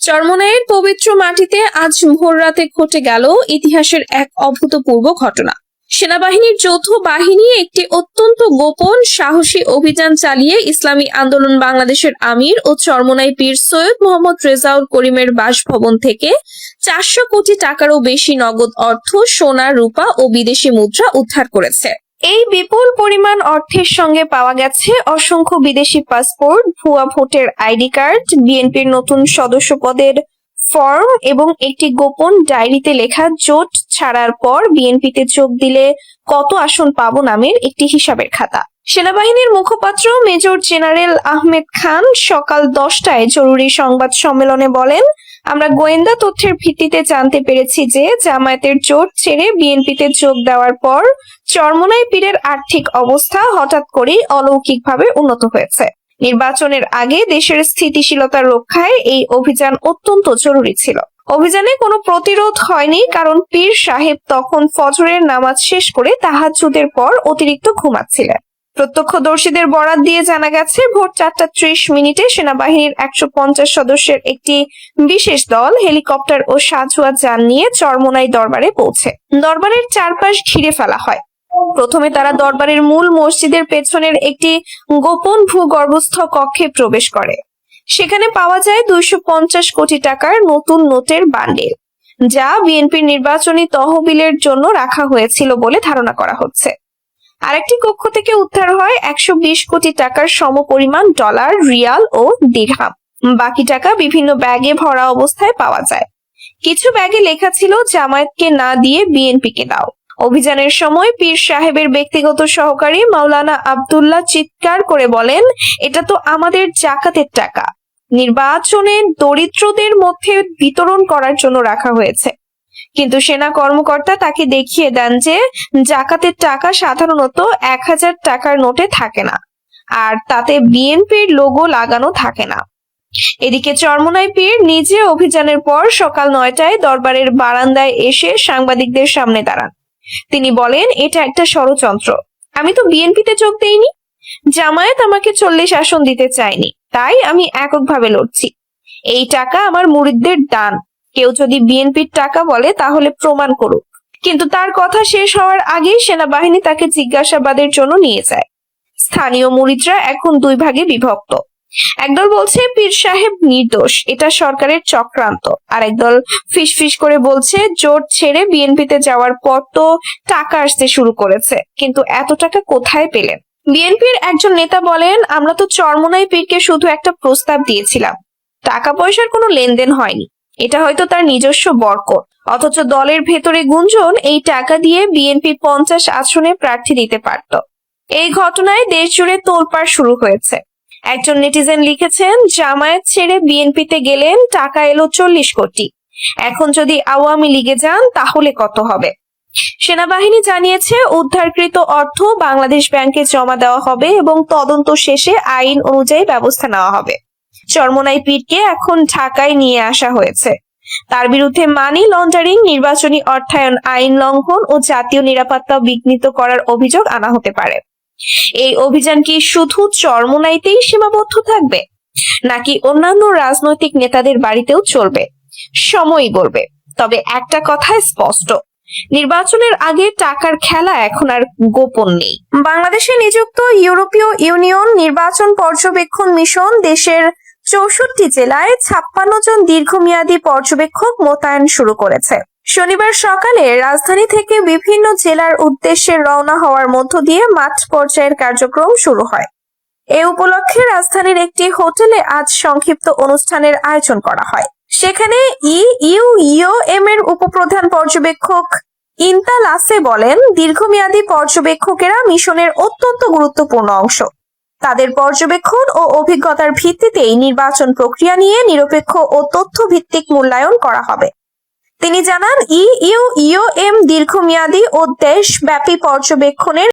চরমোনাইয়ের পবিত্র মাটিতে আজ ভোররাতে ঘটে গেল ইতিহাসের এক অভূতপূর্ব ঘটনা। সেনাবাহিনীর যৌথ বাহিনী একটি অত্যন্ত গোপন সাহসী অভিযান চালিয়ে ইসলামী আন্দোলন বাংলাদেশের আমির ও চরমোনাই পীর সৈয়দ মোহাম্মদ রেজাউল করিমের বাসভবন থেকে 400 কোটি টাকারও বেশি নগদ অর্থ, সোনা, রূপা ও বিদেশি মুদ্রা উদ্ধার করেছে। এই বিপুল পরিমাণ অর্থের সঙ্গে পাওয়া গেছে অসংখ্য বিদেশি পাসপোর্ট, ভুয়া ভোটের আইডি কার্ড, বিএনপির নতুন সদস্য পদের ফর্ম এবং একটি গোপন ডায়েরিতে লেখা জোট ছাড়ার পর বিএনপিতে যোগ দিলে কত আসন পাবো নামের একটি হিসাবের খাতা। সেনাবাহিনীর মুখপাত্র মেজর জেনারেল আহমেদ খান সকাল 10টায় জরুরি সংবাদ সম্মেলনে বলেন, আমরা গোয়েন্দা তথ্যের ভিত্তিতে জানতে পেরেছি যে জামায়াতের জোট ছেড়ে বিএনপিতে যোগ দেওয়ার পর চরমোনাই পীরের আর্থিক অবস্থা হঠাৎ করেই অলৌকিকভাবে উন্নত হয়েছে। নির্বাচনের আগে দেশের স্থিতিশীলতা রক্ষায় এই অভিযান অত্যন্ত জরুরি ছিল। অভিযানে কোনো প্রতিরোধ হয়নি, কারণ পীর সাহেব তখন ফজরের নামাজ শেষ করে তাহাজ্জুদের পর অতিরিক্ত ঘুমাচ্ছিলেন। প্রত্যক্ষদর্শীদের বরাত দিয়ে জানা গেছে, ভোর 4:30 সেনাবাহিনীর 150 সদস্যের একটি বিশেষ দল হেলিকপ্টার ও সাঁজোয়া যান নিয়ে চরমোনাই দরবারে পৌঁছে দরবারের চারপাশ ঘিরে ফেলা হয়। প্রথমে তারা দরবারের মূল মসজিদের পেছনের একটি গোপন ভূগর্ভস্থ কক্ষে প্রবেশ করে। সেখানে পাওয়া যায় 250 কোটি টাকার নতুন নোটের বান্ডেল, যা বিএনপির নির্বাচনী তহবিলের জন্য রাখা হয়েছিল বলে ধারণা করা হচ্ছে। আরেকটি কক্ষ থেকে উদ্ধার হয় 120 কোটি টাকার সমপরিমাণ ডলার, রিয়াল ও দিরহাম। বাকি টাকা বিভিন্ন ব্যাগে ভরা অবস্থায় পাওয়া যায়। কিছু ব্যাগে লেখা ছিল, জামায়াতকে না দিয়ে বিএনপিকে দাও। অভিযানের সময় পীর সাহেবের ব্যক্তিগত সহকারী মাওলানা আব্দুল্লাহ চিৎকার করে বলেন, এটা তো আমাদের জাকাতের টাকা, নির্বাচনে দরিদ্রদের মধ্যে বিতরণ করার জন্য রাখা হয়েছে। কিন্তু সেনা কর্মকর্তা তাকে দেখিয়ে দেন যে জাকাতের টাকা সাধারণত 1000 টাকার নোটে থাকে না, আর তাতে বিএনপির লোগো লাগানো থাকে না। এদিকে চরমোনাই পীর নিজে অভিযানের পর সকাল 9টায় দরবারের বারান্দায় এসে সাংবাদিকদের সামনে দাঁড়ান। তিনি বলেন, এটা একটা ষড়যন্ত্র, আমি তো বিএনপিতে যোগ দেইনি, জামায়াত আমাকে 40 আসন দিতে চায়নি, তাই আমি এককভাবে লড়ছি। এই টাকা আমার মুরিদদের দান, কেউ যদি বিএনপির টাকা বলে তাহলে প্রমাণ করুক। কিন্তু তার কথা শেষ হওয়ার আগেই সেনাবাহিনী তাকে জিজ্ঞাসাবাদের জন্য নিয়ে যায়। স্থানীয় মুরিদরা এখন দুই ভাগে বিভক্ত। একদল বলছে পীর সাহেব নির্দোষ, এটা সরকারের চক্রান্ত। আর একদল ফিসফিস করে বলছে, জোট ছেড়ে বিএনপিতে যাওয়ার পর তো টাকা আসতে শুরু করেছে, কিন্তু এত টাকা কোথায় পেলেন? বিএনপির একজন নেতা বলেন, আমরা তো চরমোনাই পীরকে শুধু একটা প্রস্তাব দিয়েছিলাম, টাকা পয়সার কোনো লেনদেন হয়নি। এটা হয়তো তার নিজস্ব বরকত। অথচ দলের ভেতরে গুঞ্জন, এই টাকা দিয়ে বিএনপি 50 আসনে প্রার্থী দিতে পারত। এই ঘটনায় দেশ জুড়ে তোলপাড় শুরু হয়েছে। একজন নেটিজেন লিখেছেন, জামায়াত ছেড়ে বিএনপিতে গেলেন, টাকা এলো 40 কোটি। এখন যদি আওয়ামী লীগে যান তাহলে কত হবে? সেনাবাহিনী জানিয়েছে, উদ্ধারকৃত অর্থ বাংলাদেশ ব্যাংকে জমা দেওয়া হবে এবং তদন্ত শেষে আইন অনুযায়ী ব্যবস্থা নেওয়া হবে। চরমোনাই পীরকে এখন ঢাকায় নিয়ে আসা হয়েছে। তার বিরুদ্ধে মানি লন্ডারিং, নির্বাচনী অর্থায়ন আইন লঙ্ঘন ও জাতীয় নিরাপত্তা বিঘ্নিত করার অভিযোগ আনা হতে পারে। এই অভিযান কি শুধু চরমোনাইতেই সীমাবদ্ধ থাকবে, নাকি অন্যান্য রাজনৈতিক নেতাদের বাড়িতেও চলবে? সময়ই বলবে। তবে একটা কথা স্পষ্ট, নির্বাচনের আগে টাকার খেলা এখন আর গোপন নেই। বাংলাদেশে নিযুক্ত ইউরোপীয় ইউনিয়ন নির্বাচন পর্যবেক্ষণ মিশন দেশের 64 জেলায় 56 জন দীর্ঘমেয়াদী পর্যবেক্ষক মোতায়েন শুরু করেছে। শনিবার সকালে রাজধানী থেকে বিভিন্ন জেলার উদ্দেশ্যে রওনা হওয়ার মধ্য দিয়ে মাঠ পর্যায়ের কার্যক্রম শুরু হয়। এ উপলক্ষে রাজধানীর একটি হোটেলে আজ সংক্ষিপ্ত অনুষ্ঠানের আয়োজন করা হয়। সেখানে ইউইওএম এর উপপ্রধান পর্যবেক্ষক ইন্তা লাসে বলেন, দীর্ঘমেয়াদী পর্যবেক্ষকেরা মিশনের অত্যন্ত গুরুত্বপূর্ণ অংশ। তাদের পর্যবেক্ষণ ও অভিজ্ঞতার ভিত্তিতেই নির্বাচন প্রক্রিয়া নিয়ে নিরপেক্ষ ও তথ্য ভিত্তিক মূল্যায়ন করা হবে। তিনি জানান, ইউইওএম দীর্ঘমেয়াদী ও দেশব্যাপী পর্যবেক্ষণের